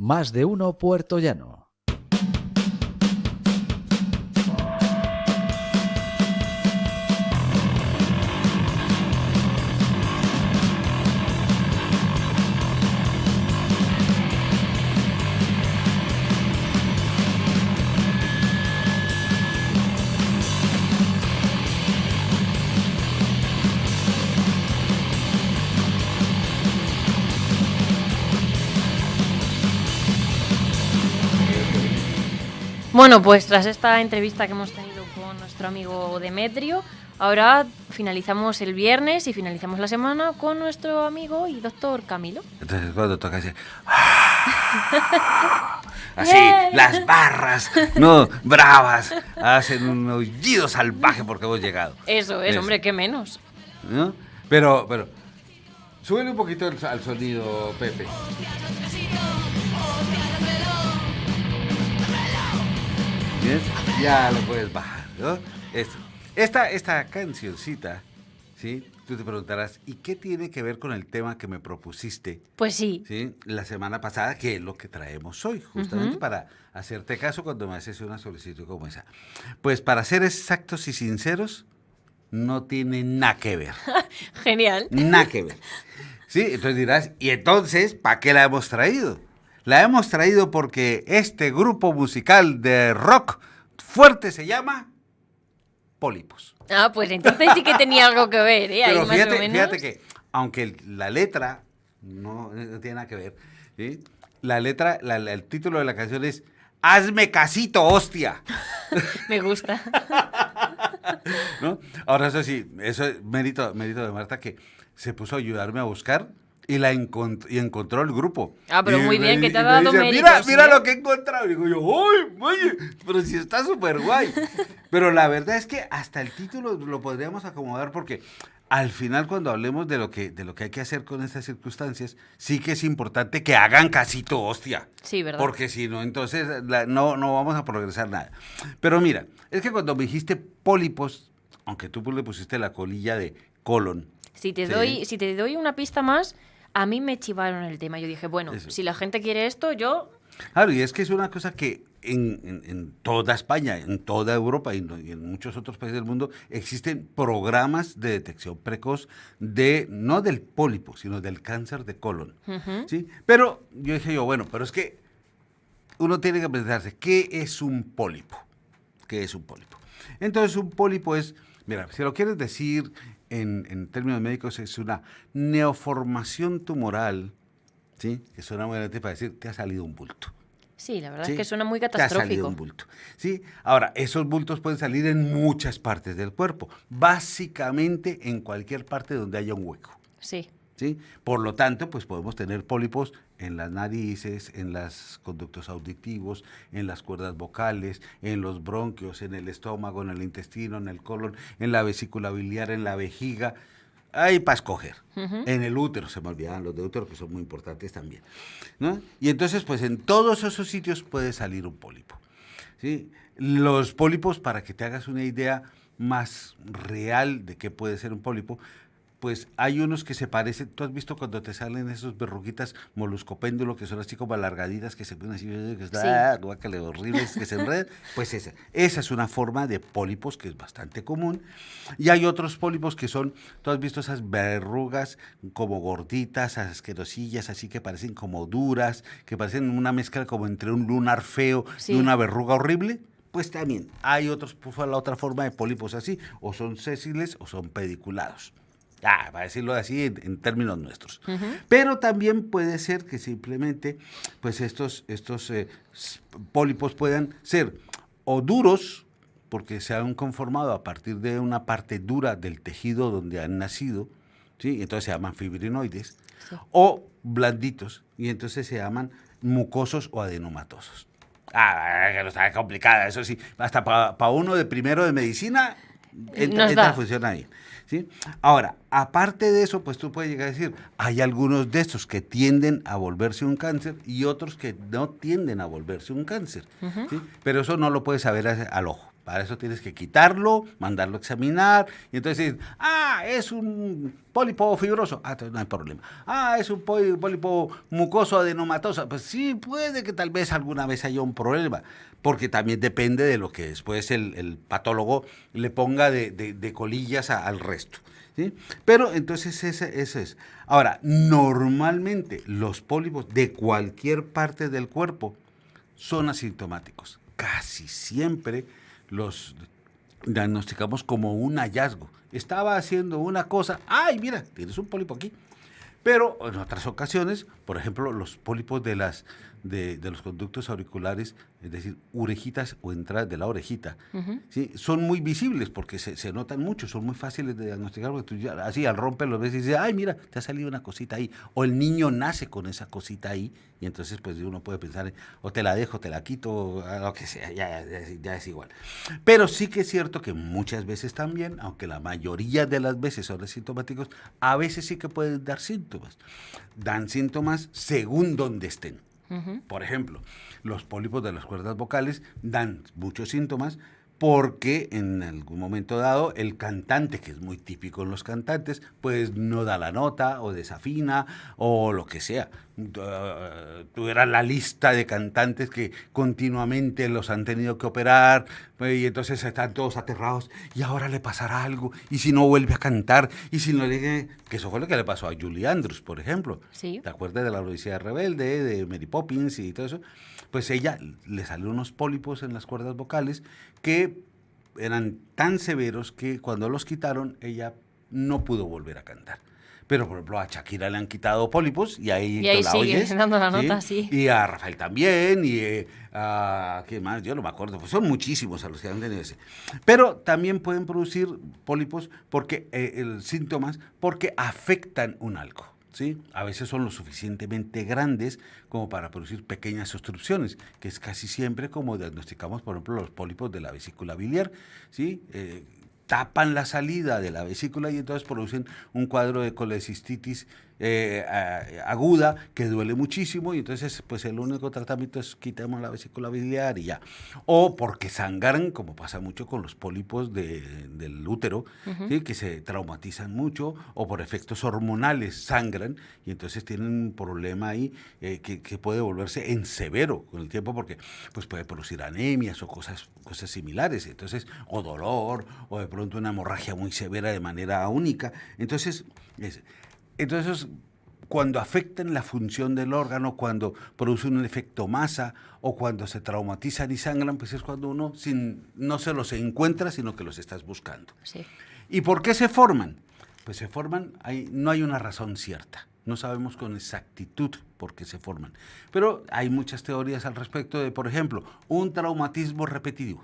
Más de uno puertollano. Bueno, pues tras esta entrevista que hemos tenido con nuestro amigo Demetrio, ahora finalizamos el viernes y finalizamos la semana con nuestro amigo y doctor Camilo. Entonces cuando toca así, así, ¡Yeah! las barras, no, bravas, hacen un aullido salvaje porque hemos llegado. Eso es, hombre, qué menos. ¿No? Pero, súbele un poquito al sonido, Pepe. ¿Ves? Ya lo puedes bajar, ¿no? Esta cancioncita, ¿sí? Tú te preguntarás, ¿y qué tiene que ver con el tema que me propusiste? Pues sí. ¿Sí? La semana pasada, que es lo que traemos hoy, justamente para hacerte caso cuando me haces una solicitud como esa. Pues para ser exactos y sinceros, no tiene nada que ver. Genial. Nada que ver. Sí, entonces dirás, ¿y entonces para qué la hemos traído? La hemos traído porque este grupo musical de rock fuerte se llama Pólipos. Ah, pues entonces sí que tenía algo que ver, ¿eh? Pero Ahí más o menos. fíjate que, aunque la letra no tiene nada que ver, ¿sí? La letra, el título de la canción es Hazme casito, hostia. Me gusta. ¿No? Ahora eso sí, eso es mérito de Marta que se puso a ayudarme a buscar y encontró el grupo. Ah, pero muy bien, que te ha me dado dice, méritos, mira ¿eh? lo que he encontrado. Y digo yo, ¡ay, oye! Pero si está súper guay. Pero la verdad es que hasta el título lo podríamos acomodar porque al final cuando hablemos de lo que hay que hacer con estas circunstancias, sí que es importante que hagan casito, hostia. Sí, ¿verdad? Porque si no, entonces no vamos a progresar nada. Pero mira, es que cuando me dijiste pólipos, aunque tú le pusiste la colilla de colon. Si te Sí. doy una pista más, a mí me chivaron el tema. Yo dije, bueno, Eso. si la gente quiere esto, yo... Claro, y es que es una cosa que en toda España, en toda Europa y en muchos otros países del mundo existen programas de detección precoz no del pólipo, sino del cáncer de colon. ¿Sí? Pero yo dije bueno, pero es que uno tiene que preguntarse, ¿qué es un pólipo? ¿Qué es un pólipo? Entonces un pólipo es, mira, si lo quieres decir en términos médicos, es una neoformación tumoral, ¿sí? Que suena muy bonito para decir, te ha salido un bulto. Sí, la verdad ¿Sí? es que suena muy Te ha salido catastrófico. un bulto. ¿Sí? Ahora, esos bultos pueden salir en muchas partes del cuerpo, básicamente en cualquier parte donde haya un hueco. Sí. ¿Sí? Por lo tanto, pues podemos tener pólipos en las narices, en los conductos auditivos, en las cuerdas vocales, en los bronquios, en el estómago, en el intestino, en el colon, en la vesícula biliar, en la vejiga. Hay para escoger. En el útero, se me olvidaban los de útero, que son muy importantes también, ¿no? Y entonces, pues en todos esos sitios puede salir un pólipo, ¿sí? Los pólipos, para que te hagas una idea más real de qué puede ser un pólipo, pues hay unos que se parecen, tú has visto cuando te salen esos verruguitas moluscopéndulo que son así como alargaditas, que se ponen así, que está, guácale, horribles, que se enredan, pues esa es una forma de pólipos que es bastante común. Y hay otros pólipos que son, tú has visto esas verrugas como gorditas, asquerosillas, así que parecen como duras, que parecen una mezcla como entre un lunar feo Sí. y una verruga horrible. Pues también hay la otra forma de pólipos así, o son sésiles o son pediculados. Para decirlo así en términos nuestros. Pero también puede ser que simplemente pues estos pólipos puedan ser o duros, porque se han conformado a partir de una parte dura del tejido donde han nacido, ¿sí? Entonces se llaman fibrinoides, Sí. o blanditos, y entonces se llaman mucosos o adenomatosos. Que no está complicada, eso sí. Hasta para uno de primero de medicina entra funciona ahí. ¿Sí? Ahora, aparte de eso, pues tú puedes llegar a decir, hay algunos de estos que tienden a volverse un cáncer y otros que no tienden a volverse un cáncer. ¿Sí? Pero eso no lo puedes saber al ojo. Para eso tienes que quitarlo, mandarlo a examinar, y entonces, es un pólipo fibroso, entonces no hay problema. Es un pólipo mucoso adenomatoso, pues sí, puede que tal vez alguna vez haya un problema, porque también depende de lo que después el patólogo le ponga de colillas al resto. ¿Sí? Pero entonces ese es. Ahora, normalmente los pólipos de cualquier parte del cuerpo son asintomáticos. Casi siempre los diagnosticamos como un hallazgo. Estaba haciendo una cosa, ¡ay, mira, tienes un pólipo aquí! Pero en otras ocasiones, por ejemplo, los pólipos de los conductos auriculares, es decir, orejitas o entradas de la orejita, ¿sí? Son muy visibles porque se notan mucho, son muy fáciles de diagnosticar, porque tú ya, así al romper los ves y dices, ay, mira, te ha salido una cosita ahí. O el niño nace con esa cosita ahí, y entonces pues uno puede pensar, o te la dejo, te la quito, lo que sea, ya es igual. Pero sí que es cierto que muchas veces también, aunque la mayoría de las veces son asintomáticos, a veces sí que pueden dar síntomas. Dan síntomas según donde estén. Por ejemplo, los pólipos de las cuerdas vocales dan muchos síntomas porque en algún momento dado el cantante, que es muy típico en los cantantes, pues no da la nota o desafina o lo que sea. Tú eras la lista de cantantes que continuamente los han tenido que operar, y entonces están todos aterrados y ahora le pasará algo y si no vuelve a cantar y si no le... Que eso fue lo que le pasó a Julie Andrews, por ejemplo. Sí. ¿Te acuerdas de La Odisea Rebelde, de Mary Poppins y todo eso? Pues ella le salieron unos pólipos en las cuerdas vocales que eran tan severos que cuando los quitaron ella no pudo volver a cantar. Pero, por ejemplo, a Shakira le han quitado pólipos y ahí Y ahí la sigue oyes, dando la nota, sí. Y a Rafael también, y a... ¿qué más? Yo no me acuerdo, pues son muchísimos a los que han tenido ese. Pero también pueden producir pólipos porque síntomas porque afectan un algo. ¿Sí? A veces son lo suficientemente grandes como para producir pequeñas obstrucciones, que es casi siempre como diagnosticamos, por ejemplo, los pólipos de la vesícula biliar, ¿sí? Tapan la salida de la vesícula y entonces producen un cuadro de colecistitis aguda que duele muchísimo y entonces pues el único tratamiento es quitamos la vesícula biliar y ya. O porque sangran, como pasa mucho con los pólipos del útero, ¿sí? Que se traumatizan mucho, o por efectos hormonales sangran y entonces tienen un problema ahí que puede volverse en severo con el tiempo porque pues puede producir anemias o cosas similares, entonces, o dolor, o de pronto una hemorragia muy severa de manera única. Entonces, cuando afectan la función del órgano, cuando producen un efecto masa o cuando se traumatizan y sangran, pues es cuando uno no se los encuentra, sino que los estás buscando. Sí. ¿Y por qué se forman? Pues se forman, no hay una razón cierta. No sabemos con exactitud por qué se forman. Pero hay muchas teorías al respecto de, por ejemplo, un traumatismo repetitivo.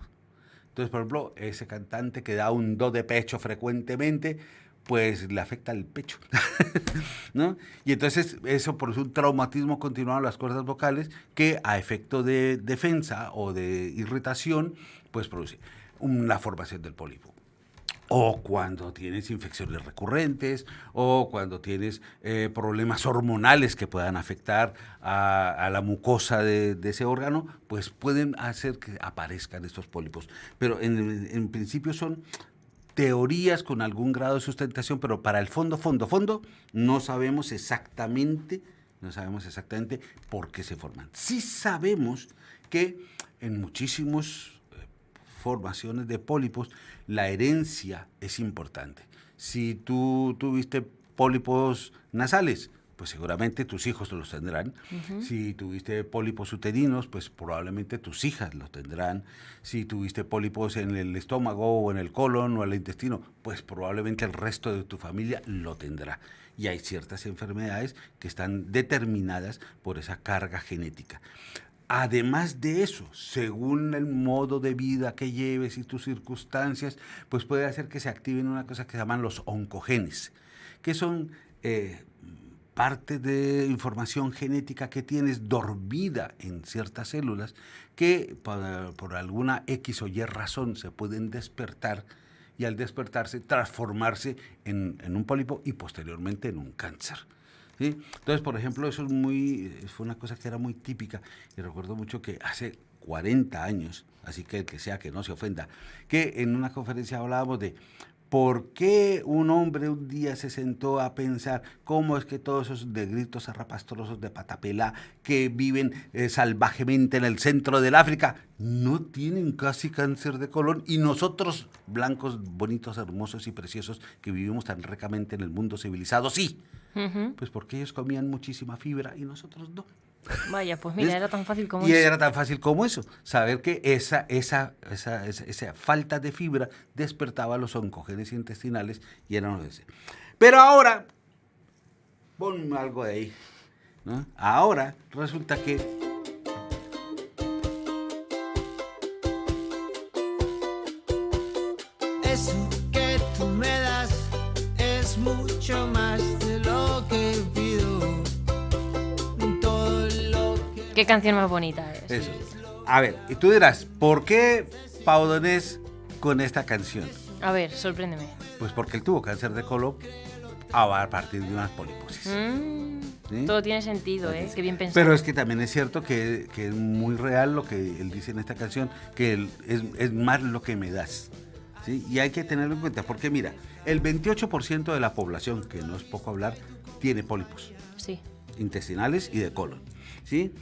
Entonces, por ejemplo, ese cantante que da un do de pecho frecuentemente, pues le afecta el pecho, ¿no? Y entonces eso produce un traumatismo continuado a las cuerdas vocales que a efecto de defensa o de irritación, pues produce una formación del pólipo. O cuando tienes infecciones recurrentes, o cuando tienes problemas hormonales que puedan afectar a la mucosa de ese órgano, pues pueden hacer que aparezcan estos pólipos. Pero en principio son teorías con algún grado de sustentación, pero para el fondo, no sabemos exactamente por qué se forman. Sí sabemos que en muchísimas formaciones de pólipos la herencia es importante. Si tú tuviste pólipos nasales, pues seguramente tus hijos los tendrán. Si tuviste pólipos uterinos, pues probablemente tus hijas los tendrán. Si tuviste pólipos en el estómago o en el colon o en el intestino, pues probablemente el resto de tu familia lo tendrá. Y hay ciertas enfermedades que están determinadas por esa carga genética. Además de eso, según el modo de vida que lleves y tus circunstancias, pues puede hacer que se activen una cosa que se llaman los oncogenes, que son parte de información genética que tienes dormida en ciertas células que por alguna X o Y razón se pueden despertar y al despertarse transformarse en un pólipo y posteriormente en un cáncer. ¿Sí? Entonces, por ejemplo, eso fue una cosa que era muy típica y recuerdo mucho que hace 40 años, así que el que sea que no se ofenda, que en una conferencia hablábamos de por qué un hombre un día se sentó a pensar cómo es que todos esos negritos zarrapastrosos de patapelá que viven salvajemente en el centro del África no tienen casi cáncer de colon y nosotros, blancos, bonitos, hermosos y preciosos, que vivimos tan ricamente en el mundo civilizado, sí. Pues porque ellos comían muchísima fibra y nosotros no. Vaya, pues mira, era tan fácil como Y eso. era tan fácil como eso, saber que esa falta de fibra despertaba los oncogenes intestinales y eran los ese. Pero ahora, ponme algo de ahí, ¿no? Ahora resulta que eso que tú me das es mucho más de lo que pido. Todo lo que... Qué canción más bonita es. eso. A ver, y tú dirás, ¿por qué Pau Donés con esta canción? A ver, sorpréndeme. Pues porque él tuvo cáncer de colon a partir de una poliposis. ¿Sí? Todo tiene sentido, ¿eh? Qué bien pensado. Pero es que también es cierto que es muy real lo que él dice en esta canción, que es más lo que me das. ¿Sí? Y hay que tenerlo en cuenta, porque mira, el 28% de la población, que no es poco hablar, tiene pólipos Sí. intestinales y de colon. ¿Sí?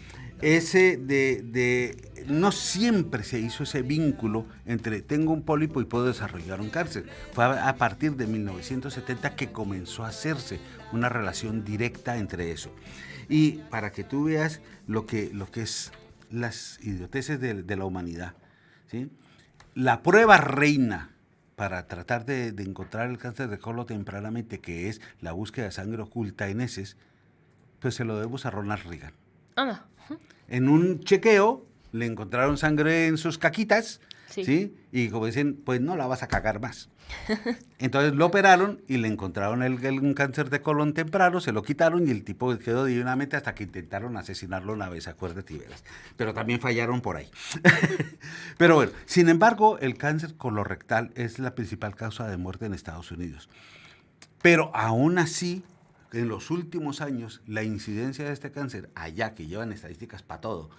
No siempre se hizo ese vínculo entre tengo un pólipo y puedo desarrollar un cáncer. Fue a partir de 1970 que comenzó a hacerse una relación directa entre eso. Y para que tú veas lo que es las idioteces de la humanidad, ¿sí? La prueba reina para tratar de encontrar el cáncer de colon tempranamente, que es la búsqueda de sangre oculta en heces, pues se lo debemos a Ronald Reagan. Anda. En un chequeo le encontraron sangre en sus caquitas, Sí. ¿sí? Y como dicen, pues no la vas a cagar más. Entonces lo operaron y le encontraron un cáncer de colon temprano, se lo quitaron y el tipo quedó divinamente hasta que intentaron asesinarlo una vez, acuérdate, verás. Pero también fallaron por ahí. Pero bueno, sin embargo, el cáncer colorectal es la principal causa de muerte en Estados Unidos. Pero aún así, en los últimos años, la incidencia de este cáncer, allá que llevan estadísticas para todo,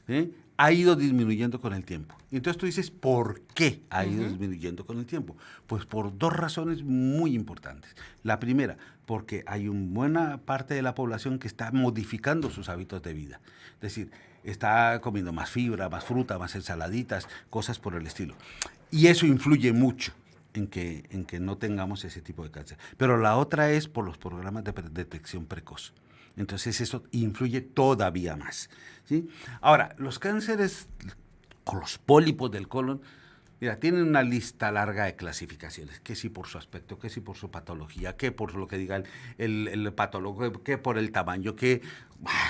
¿sí? Ha ido disminuyendo con el tiempo. Y entonces tú dices, ¿por qué ha ido disminuyendo con el tiempo? Pues por dos razones muy importantes. La primera, porque hay una buena parte de la población que está modificando sus hábitos de vida. Es decir, está comiendo más fibra, más fruta, más ensaladitas, cosas por el estilo. Y eso influye mucho en que no tengamos ese tipo de cáncer. Pero la otra es por los programas de detección precoz. Entonces eso influye todavía más, ¿sí? Ahora, los cánceres o los pólipos del colon, mira, tienen una lista larga de clasificaciones, que si por su aspecto, que si por su patología, que por lo que diga el patólogo, que por el tamaño, que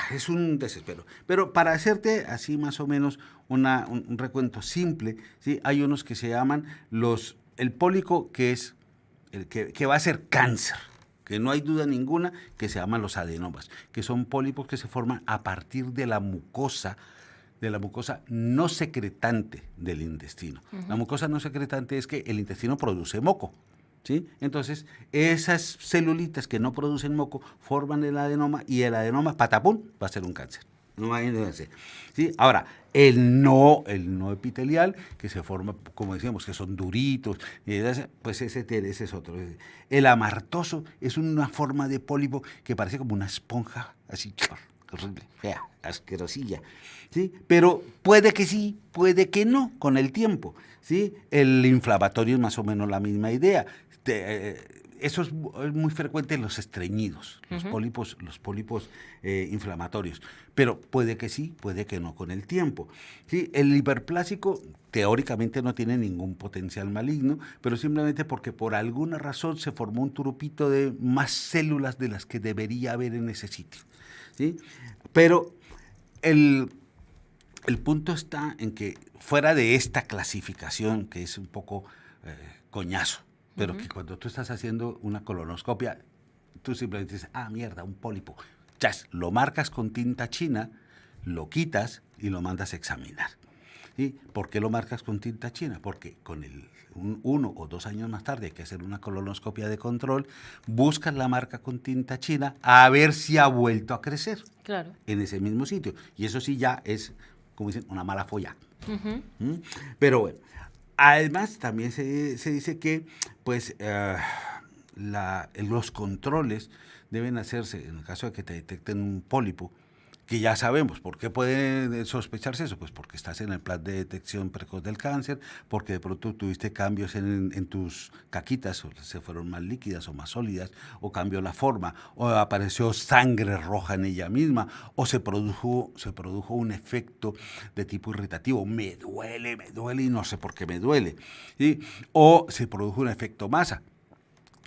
es un desespero. Pero para hacerte así más o menos un recuento simple, ¿sí? Hay unos que se llaman el pólipo que es el que va a ser cáncer, que no hay duda ninguna, que se llaman los adenomas, que son pólipos que se forman a partir de la mucosa no secretante del intestino. La mucosa no secretante es que el intestino produce moco, ¿sí? Entonces, esas celulitas que no producen moco forman el adenoma y el adenoma, patapum, va a ser un cáncer. No hay duda, ¿sí? Ahora, el no epitelial, que se forma, como decíamos, que son duritos, pues ese es otro. El amartoso es una forma de pólipo que parece como una esponja, así, horrible, fea, asquerosilla, ¿sí? Pero puede que sí, puede que no, con el tiempo, ¿sí? El inflamatorio es más o menos la misma idea. Eso es muy frecuente en los estreñidos, los pólipos inflamatorios, pero puede que sí, puede que no con el tiempo. ¿Sí? El hiperplásico teóricamente no tiene ningún potencial maligno, pero simplemente porque por alguna razón se formó un trupito de más células de las que debería haber en ese sitio, ¿sí? Pero el punto está en que fuera de esta clasificación, que es un poco coñazo, pero que cuando tú estás haciendo una colonoscopia, tú simplemente dices, mierda, un pólipo. Chas, lo marcas con tinta china, lo quitas y lo mandas a examinar. ¿Sí? ¿Por qué lo marcas con tinta china? Porque con 1 o 2 años más tarde hay que hacer una colonoscopia de control, buscas la marca con tinta china a ver si ha vuelto a crecer. Claro. En ese mismo sitio. Y eso sí ya es como dicen, una mala folla. Ujú. ¿Mm? Pero bueno, además también se dice que pues los controles deben hacerse en el caso de que te detecten un pólipo, que ya sabemos. ¿Por qué puede sospecharse eso? Pues porque estás en el plan de detección precoz del cáncer, porque de pronto tuviste cambios en tus caquitas, o se fueron más líquidas o más sólidas, o cambió la forma, o apareció sangre roja en ella misma, o se produjo un efecto de tipo irritativo, me duele y no sé por qué me duele, ¿sí? O se produjo un efecto masa.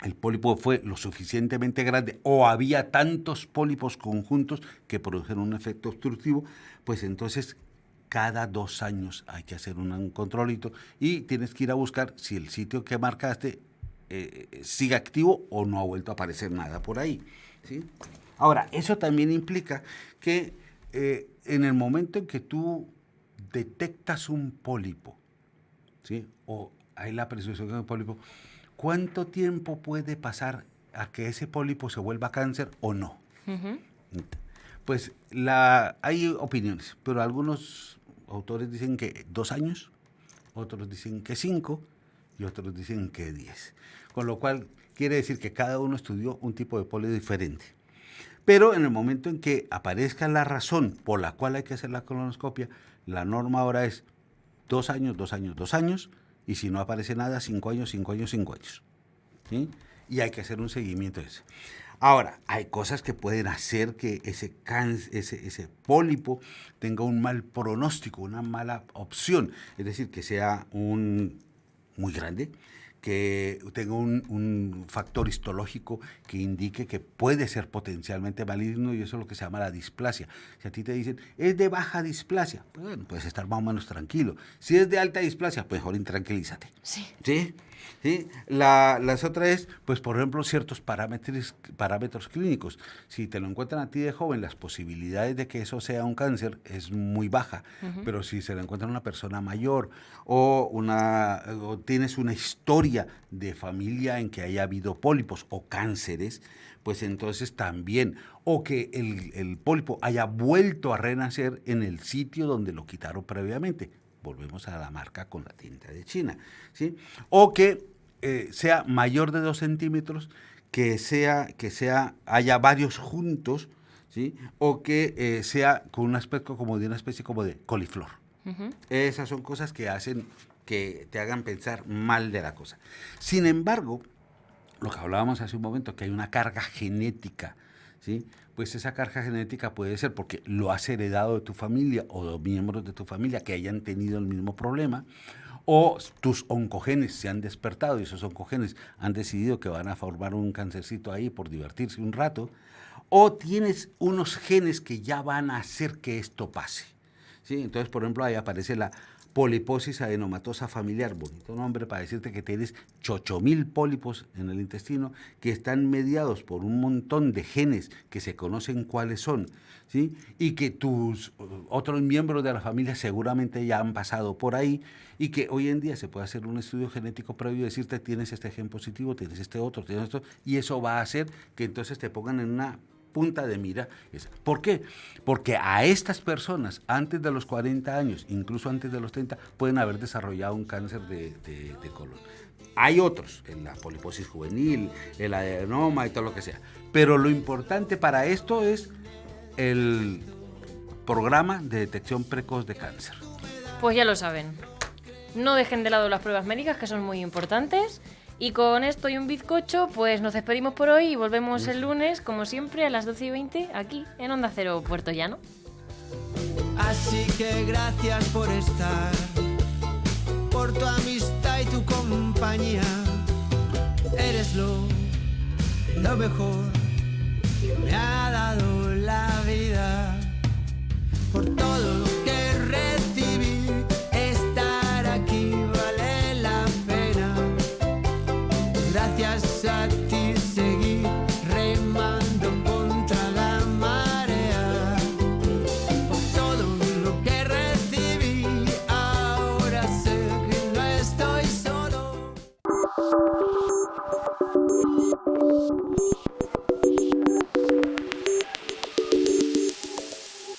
El pólipo fue lo suficientemente grande o había tantos pólipos conjuntos que produjeron un efecto obstructivo, pues entonces cada 2 años hay que hacer un controlito y tienes que ir a buscar si el sitio que marcaste sigue activo o no ha vuelto a aparecer nada por ahí, ¿sí? Ahora, eso también implica que en el momento en que tú detectas un pólipo, ¿sí? O hay la presunción de un pólipo, ¿cuánto tiempo puede pasar a que ese pólipo se vuelva cáncer o no? Ujú. Pues hay opiniones, pero algunos autores dicen que 2 años, otros dicen que 5 y otros dicen que 10. Con lo cual quiere decir que cada uno estudió un tipo de pólipo diferente. Pero en el momento en que aparezca la razón por la cual hay que hacer la colonoscopia, la norma ahora es 2 años, 2 años, 2 años, y si no aparece nada, 5 años, 5 años, 5 años. ¿Sí? Y hay que hacer un seguimiento de eso. Ahora, hay cosas que pueden hacer que ese pólipo tenga un mal pronóstico, una mala opción. Es decir, que sea muy grande, que tenga un factor histológico que indique que puede ser potencialmente maligno, y eso es lo que se llama la displasia. Si a ti te dicen, es de baja displasia, pues bueno, puedes estar más o menos tranquilo. Si es de alta displasia, pues mejor intranquilízate. Sí. ¿Sí? ¿Sí? Las otras es, pues por ejemplo, ciertos parámetros clínicos. Si te lo encuentran a ti de joven, las posibilidades de que eso sea un cáncer es muy baja. Ujú. Pero si se lo encuentran a una persona mayor o tienes una historia de familia en que haya habido pólipos o cánceres, pues entonces también, o que el pólipo haya vuelto a renacer en el sitio donde lo quitaron previamente. Volvemos a la marca con la tinta de China, ¿sí? O que sea mayor de 2 centímetros, que haya varios juntos, ¿sí? O que sea con un aspecto como de una especie como de coliflor. Ujú. Esas son cosas que hacen que te hagan pensar mal de la cosa. Sin embargo, lo que hablábamos hace un momento, que hay una carga genética, ¿sí? Pues esa carga genética puede ser porque lo has heredado de tu familia o de miembros de tu familia que hayan tenido el mismo problema, o tus oncogenes se han despertado y esos oncogenes han decidido que van a formar un cancercito ahí por divertirse un rato, o tienes unos genes que ya van a hacer que esto pase, ¿sí? Entonces, por ejemplo, ahí aparece la poliposis adenomatosa familiar, bonito nombre para decirte que tienes 8,000 pólipos en el intestino que están mediados por un montón de genes que se conocen cuáles son, ¿sí? Y que tus otros miembros de la familia seguramente ya han pasado por ahí, y que hoy en día se puede hacer un estudio genético previo y decirte tienes este gen positivo, tienes este otro, tienes esto, y eso va a hacer que entonces te pongan en una punta de mira. ¿Por qué? Porque a estas personas, antes de los 40 años, incluso antes de los 30, pueden haber desarrollado un cáncer de colon. Hay otros, en la poliposis juvenil, el adenoma y todo lo que sea. Pero lo importante para esto es el programa de detección precoz de cáncer. Pues ya lo saben. No dejen de lado las pruebas médicas, que son muy importantes. Y con esto y un bizcocho, pues nos despedimos por hoy y volvemos el lunes, como siempre, a las 12:20, aquí en Onda Cero Puerto Llano. Así que gracias por estar, por tu amistad y tu compañía. Eres lo mejor.